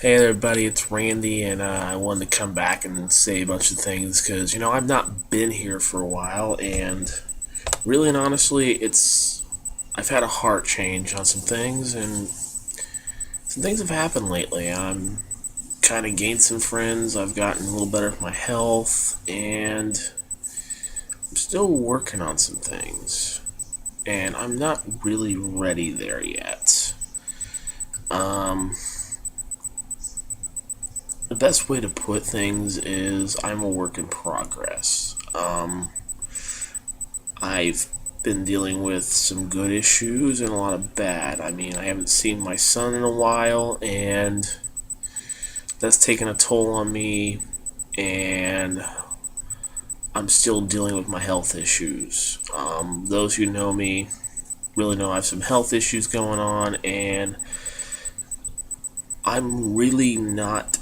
Hey there, everybody, it's Randy, and I wanted to come back and say a bunch of things because, I've not been here for a while, and really and honestly, I've had a heart change on some things, and some things have happened lately. I'm kind of gained some friends, I've gotten a little better with my health, and I'm still working on some things, and I'm not really ready there yet. Um, the best way to put things is I'm a work in progress. I've been dealing with some good issues and a lot of bad. I mean, I haven't seen my son in a while, and that's taken a toll on me, and I'm still dealing with my health issues. Those who know me really know I have some health issues going on, and I'm really not,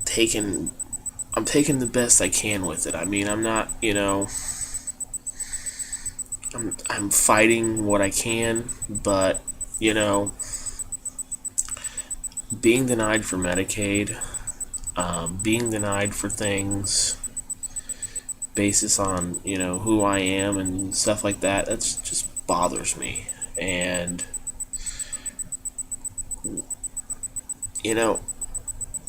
taking. I'm taking the best I can with it. I mean, I'm not, I'm fighting what I can, but you know, being denied for Medicaid, being denied for things basis on who I am and stuff like that. That's just bothers me, and you know,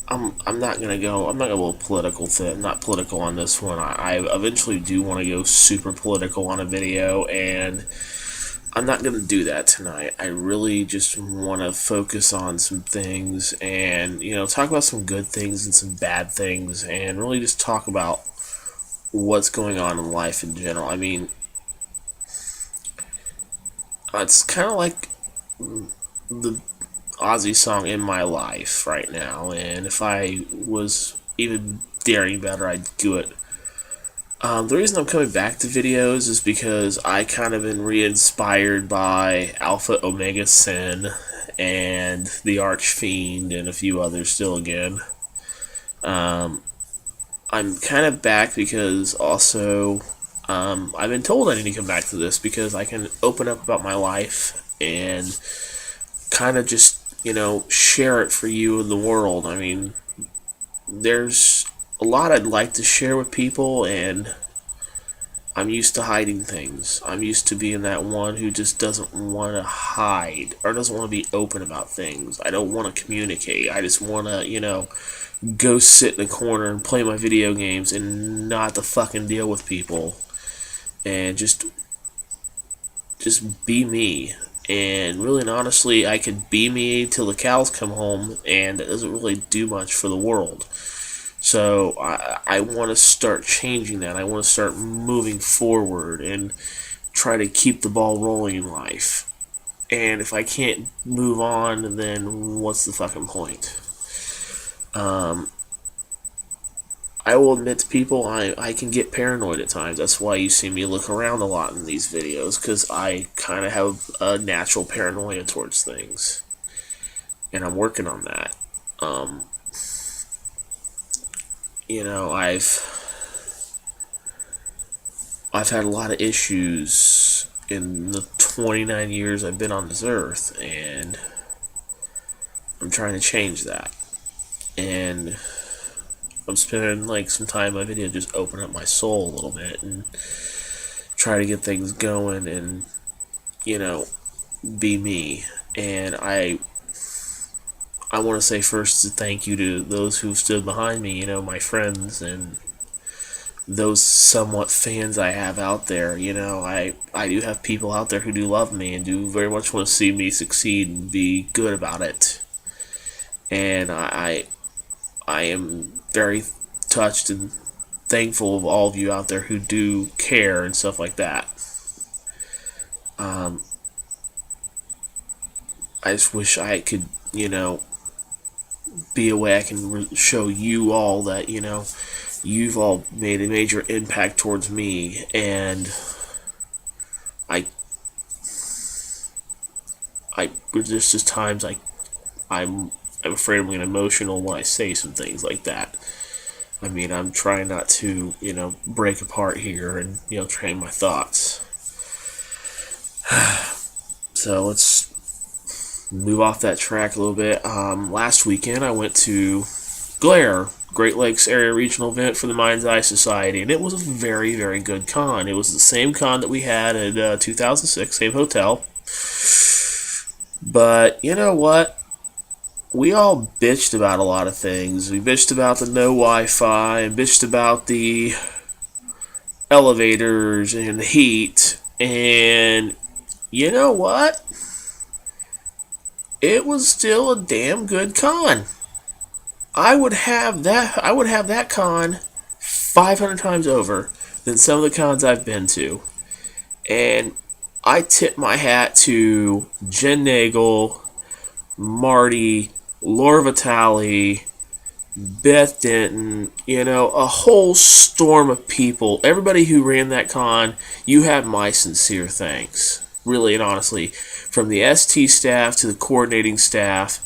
I'm not gonna go. I'm not gonna go political. I'm not political on this one. I eventually do want to go super political on a video, and I'm not gonna do that tonight. I really just want to focus on some things, and talk about some good things and some bad things, and really just talk about what's going on in life in general. I mean, it's kind of like the Ozzy song "In My Life" right now, and if I was even daring better, I'd do it. The reason I'm coming back to videos is because I kind of been re-inspired by Alpha Omega Sin and the Archfiend and a few others still again. Um, I'm kind of back because also I've been told I need to come back to this because I can open up about my life and kind of just, share it for you and the world. I mean, there's a lot I'd like to share with people, and I'm used to hiding things. I'm used to being that one who just doesn't want to hide or doesn't want to be open about things. I don't want to communicate. I just want to, go sit in a corner and play my video games and not to fucking deal with people and just be me. And really and honestly, I could be me till the cows come home, and it doesn't really do much for the world. So I want to start changing that. I want to start moving forward and try to keep the ball rolling in life. And if I can't move on, then what's the fucking point? Um, I will admit to people, I can get paranoid at times. That's why you see me look around a lot in these videos, because I kind of have a natural paranoia towards things. And I'm working on that. Um, you know, I've had a lot of issues in the 29 years I've been on this earth, and I'm trying to change that. And I'm spending like some time in my video just open up my soul a little bit and try to get things going and you know be me. And I want to say first a thank you to those who stood behind me, my friends and those somewhat fans I have out there. I do have people out there who do love me and do very much want to see me succeed and be good about it. And I am very touched and thankful of all of you out there who do care and stuff like that. Um, I just wish I could, be a way I can show you all that, you've all made a major impact towards me, and I, there's just times I'm afraid I'm getting emotional when I say some things like that. I mean, I'm trying not to, break apart here and, train my thoughts. So let's move off that track a little bit. Last weekend I went to Glare, Great Lakes Area Regional Event for the Mind's Eye Society, and it was a very, very good con. It was the same con that we had in 2006, same hotel. But you know what? We all bitched about a lot of things. We bitched about the no Wi-Fi, and bitched about the elevators and the heat. And you know what? It was still a damn good con. I would have that con 500 times over than some of the cons I've been to. And I tip my hat to Jen Nagel, Marty, Laura Vitale, Beth Denton, a whole storm of people. Everybody who ran that con, you have my sincere thanks. Really and honestly. From the ST staff to the coordinating staff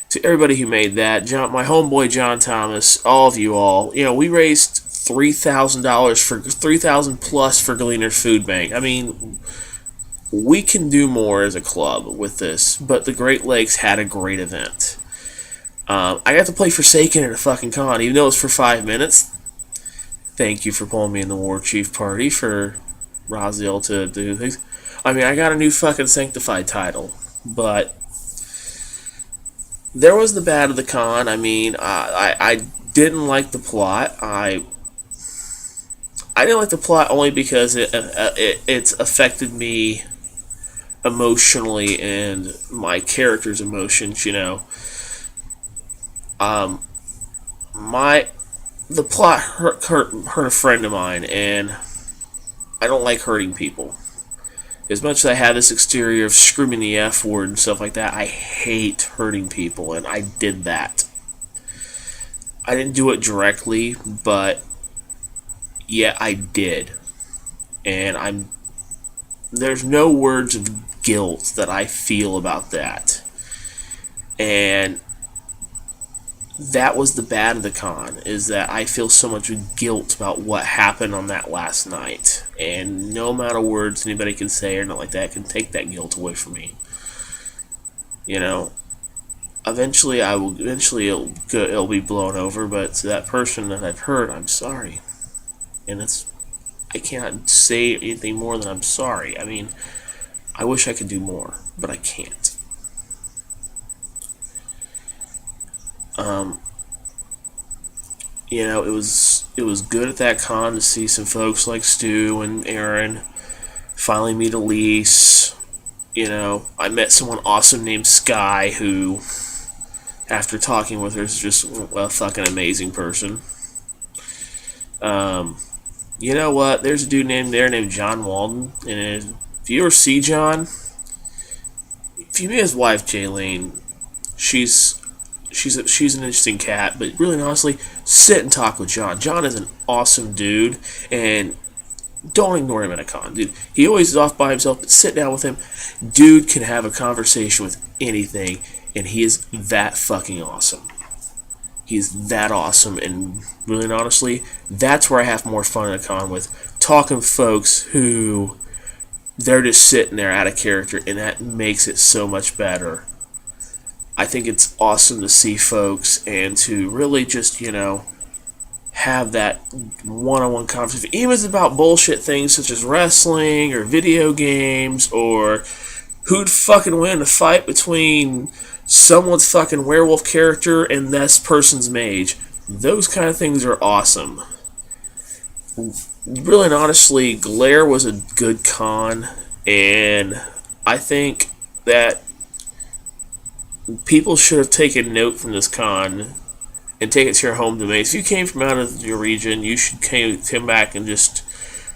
to everybody who made that. My homeboy John Thomas, all of you all. We raised $3,000 for $3,000 plus for Gleaner's Food Bank. I mean, we can do more as a club with this, but the Great Lakes had a great event. I got to play Forsaken at a fucking con, even though it was for 5 minutes. Thank you for pulling me in the War Chief party for Raziel to do things. I mean, I got a new fucking Sanctified title, but there was the bad of the con. I mean, I didn't like the plot. I didn't like the plot only because it's affected me emotionally and my character's emotions. The plot hurt a friend of mine, and I don't like hurting people. As much as I have this exterior of screaming the F word and stuff like that, I hate hurting people, and I did that. I didn't do it directly, but yeah, I did. And there's no words of guilt that I feel about that. And that was the bad of the con, is that I feel so much guilt about what happened on that last night. And no amount of words anybody can say or not like that can take that guilt away from me. Eventually it'll be blown over, but to that person that I've hurt, I'm sorry. And I can't say anything more than I'm sorry. I mean, I wish I could do more, but I can't. It was good at that con to see some folks like Stu and Aaron finally meet Elise. I met someone awesome named Sky who, after talking with her, is just a fucking amazing person. You know what? There's a dude named Jon Walton, and if you ever see John, if you meet his wife Jaylene, she's an interesting cat, but really and honestly, sit and talk with John. John is an awesome dude, and don't ignore him at a con, dude. He always is off by himself, but sit down with him. Dude can have a conversation with anything, and he is that fucking awesome. He's that awesome, and really and honestly, that's where I have more fun at a con, with talking to folks who they're just sitting there out of character, and that makes it so much better. I think it's awesome to see folks and to really just, have that one-on-one conversation. Even if it's about bullshit things such as wrestling or video games or who'd fucking win a fight between someone's fucking werewolf character and this person's mage. Those kind of things are awesome. Really and honestly, Glare was a good con, and I think that people should have taken note from this con and take it to your home domain. If you came from out of your region, you should come back and just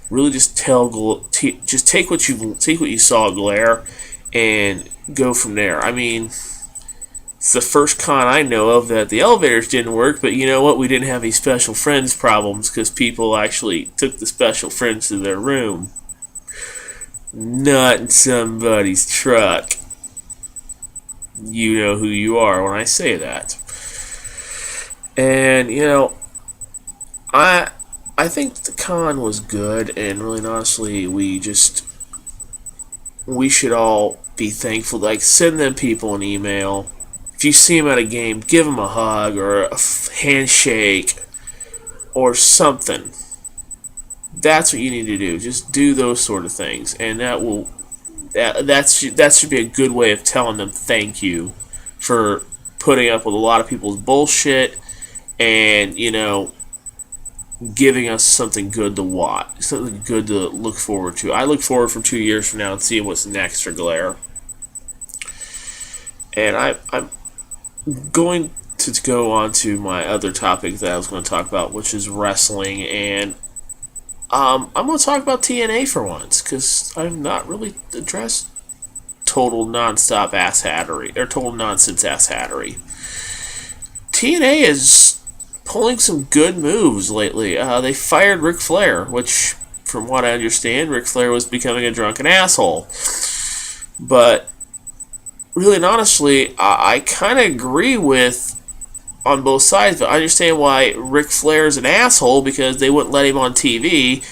really just take what you saw at Glare and go from there. I mean, it's the first con I know of that the elevators didn't work, but you know what? We didn't have any special friends problems because people actually took the special friends to their room, not in somebody's truck. You know who you are when I say that. And, I think the con was good, and really honestly, we should all be thankful. Like, send them people an email. If you see them at a game, give them a hug or a handshake or something. That's what you need to do. Just do those sort of things, and that should be a good way of telling them thank you for putting up with a lot of people's bullshit and, giving us something good to watch, something good to look forward to. I look forward from 2 years from now and seeing what's next for Glare. And I'm going to go on to my other topic that I was going to talk about, which is wrestling. And I'm going to talk about TNA for once, because I've not really addressed total nonstop ass hattery, or total nonsense ass hattery. TNA is pulling some good moves lately. They fired Ric Flair, which, from what I understand, Ric Flair was becoming a drunken asshole. But, really and honestly, I kind of agree with on both sides, but I understand why Ric Flair's an asshole, because they wouldn't let him on TV,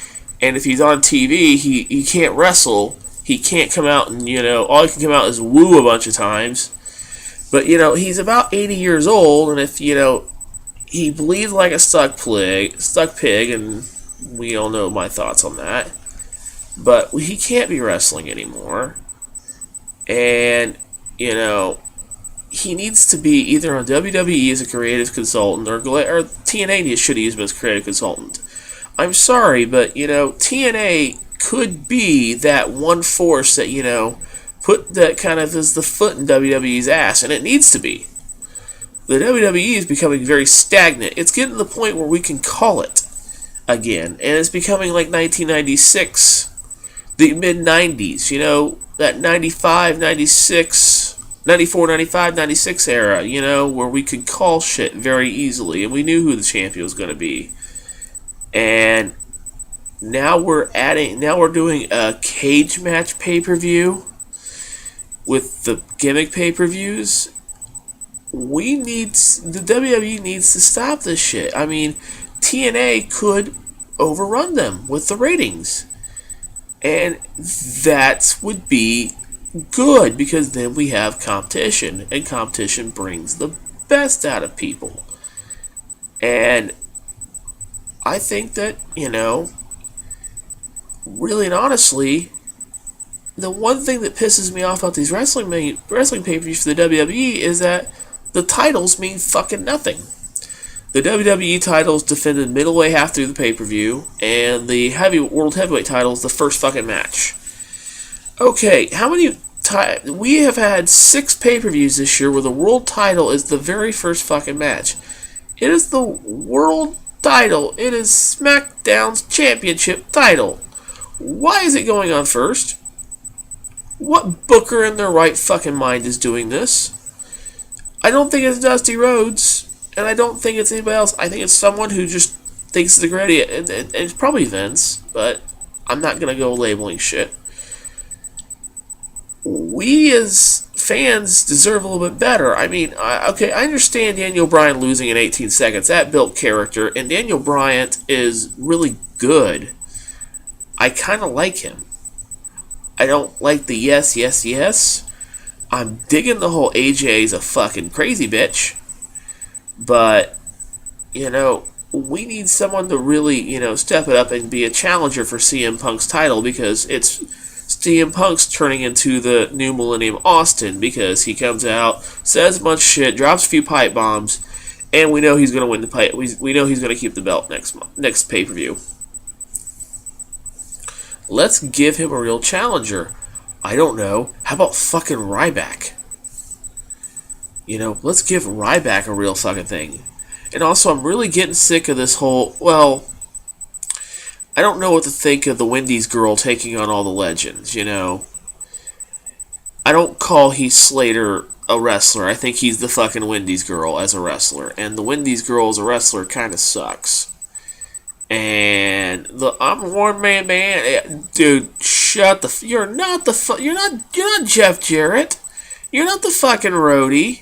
and if he's on TV, he can't wrestle. He can't come out and, all he can come out is woo a bunch of times. But, he's about 80 years old, and if, he bleeds like a stuck pig, and we all know my thoughts on that. But he can't be wrestling anymore. And, he needs to be either on WWE as a creative consultant, or TNA should use him as creative consultant. I'm sorry, but, TNA could be that one force that, put that kind of as the foot in WWE's ass, and it needs to be. The WWE is becoming very stagnant. It's getting to the point where we can call it again, and it's becoming like 1996, the mid-90s, that 95, 96, 94, 95, 96 era, where we could call shit very easily, and we knew who the champion was going to be. And now we're doing a cage match pay-per-view with the gimmick pay-per-views. The WWE needs to stop this shit. I mean, TNA could overrun them with the ratings. And that would be good, because then we have competition, and competition brings the best out of people. And I think that, really and honestly, the one thing that pisses me off about these wrestling pay-per-views for the WWE is that the titles mean fucking nothing. The WWE titles defended midway half through the pay-per-view, and the World Heavyweight titles the first fucking match. Okay, we have had 6 pay-per-views this year where the world title is the very first fucking match. It is the world title. It is SmackDown's championship title. Why is it going on first? What booker in their right fucking mind is doing this? I don't think it's Dusty Rhodes, and I don't think it's anybody else. I think it's someone who just thinks it's a great idea. And it's probably Vince, but I'm not going to go labeling shit. We as fans deserve a little bit better. I mean, I understand Daniel Bryan losing in 18 seconds. That built character, and Daniel Bryan is really good. I kind of like him. I don't like the yes. I'm digging the whole AJ's a fucking crazy bitch. But, we need someone to really, step it up and be a challenger for CM Punk's title, because it's CM Punk's turning into the new Millennium Austin, because he comes out, says a bunch of shit, drops a few pipe bombs, and we know he's going to win the pipe. We know he's going to keep the belt next pay-per-view. Let's give him a real challenger. I don't know. How about fucking Ryback? Let's give Ryback a real fucking thing. And also, I'm really getting sick of this whole, I don't know what to think of the Wendy's girl taking on all the legends, I don't call Heath Slater a wrestler. I think he's the fucking Wendy's girl as a wrestler. And the Wendy's girl as a wrestler kind of sucks. And I'm a one-man band. Dude, you're not Jeff Jarrett. You're not the fucking roadie.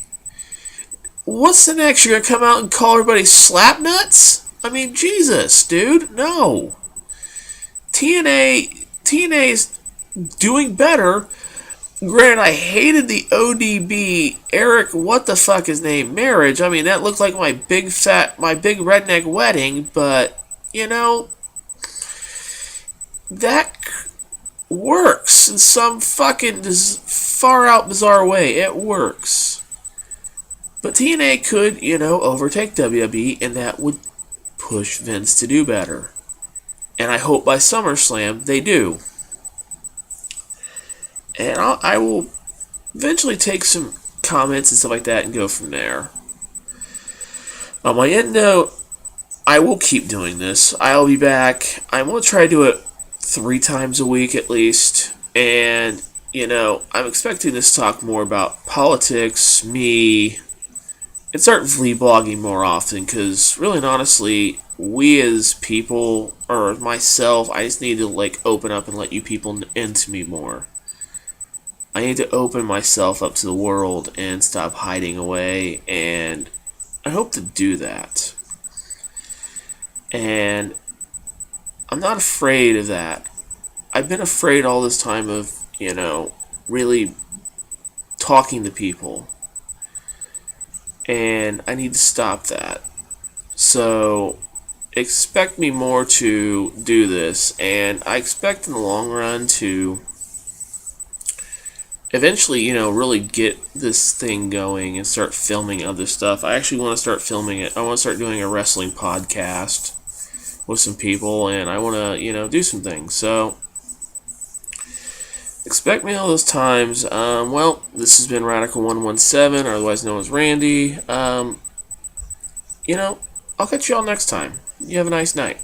What's the next? You're gonna come out and call everybody slapnuts? I mean, Jesus, dude, no. TNA's doing better Granted, I hated the ODB Eric, what the fuck his name, marriage. I mean, that looked like my big redneck wedding, but, you know, that works in some fucking far out bizarre way. It works. But TNA could, overtake WWE, and that would push Vince to do better. And I hope by SummerSlam they do. And I will eventually take some comments and stuff like that and go from there. On my end note, I will keep doing this. I'll be back. I'm going to try to do it 3 times a week at least. And, I'm expecting this to talk more about politics, me, and start vlogging more often. Because, really and honestly, we as people, or myself, I just need to, open up and let you people into me more. I need to open myself up to the world and stop hiding away, and I hope to do that. And I'm not afraid of that. I've been afraid all this time of, really talking to people. And I need to stop that. So, expect me more to do this, and I expect in the long run to eventually, really get this thing going and start filming other stuff. I actually want to start filming it. I want to start doing a wrestling podcast with some people, and I want to, do some things. So, expect me all those times. This has been Radical117, or otherwise known as Randy. I'll catch you all next time. You have a nice night.